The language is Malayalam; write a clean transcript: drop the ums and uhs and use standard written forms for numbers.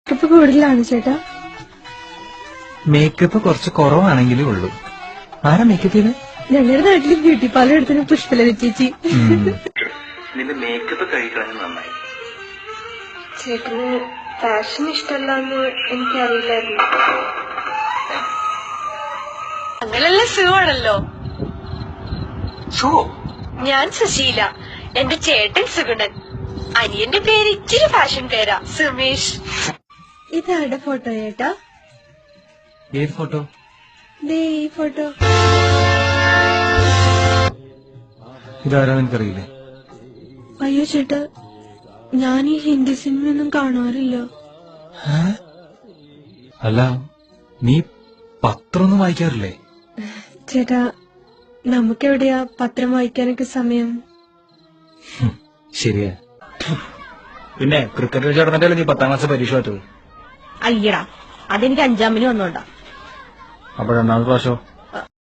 മേക്കപ്പ് കൂടുതലാണ് ചേട്ടാ. മേക്കപ്പ് കുറച്ച് കുറവാണെങ്കിലേ ഉള്ളൂ. ആരാ മേക്കപ്പ് ചെയ്ത്? ഞങ്ങളുടെ നാട്ടില് ബ്യൂട്ടി പാർലർ എടുത്തിന് പുഷ്പലത ചേച്ചി. നിന്റെ മേക്കപ്പ് കഴിക്കണമെന്ന് നന്നായി. ചേട്ടന് ഫാഷൻ ഇഷ്ടമല്ലെന്ന് എനിക്കറിയില്ലായിരുന്നു. അങ്ങനെയുള്ള സുഖമാണല്ലോ. ഞാൻ സുശീല, എന്റെ ചേട്ടൻ സുഗുണൻ, അനിയന്റെ പേര് ഇച്ചിരി ഫാഷൻ പേരാ സുമേഷ്. ഇതാരുടെ ഫോട്ടോ ചേട്ടാ? ഏത് ഫോട്ടോ? ദേ ഈ ഫോട്ടോ. ഇതാരാ നിനക്കറിയില്ലേ? അയ്യോ ചേട്ടാ, ഞാൻ ഈ ഹിന്ദി സിനിമയൊന്നും കാണാറില്ല. അല്ല, നീ പത്രമൊന്നും വായിക്കാറില്ലേ? ചേട്ടാ, നമുക്കെവിടെയാ പത്രം വായിക്കാനൊക്കെ സമയം? ശരിയാ. പിന്നെ ക്രിക്കറ്റ് കളി നടന്നിട്ടല്ലേ നീ 10ാം ക്ലാസ് പരീക്ഷ പറ്റത്? അയ്യടാ, അതെനിക്ക് 5ാമിന് വന്നോണ്ടാ. അപ്പൊ 2ാമത്തെ പ്രാവശ്യം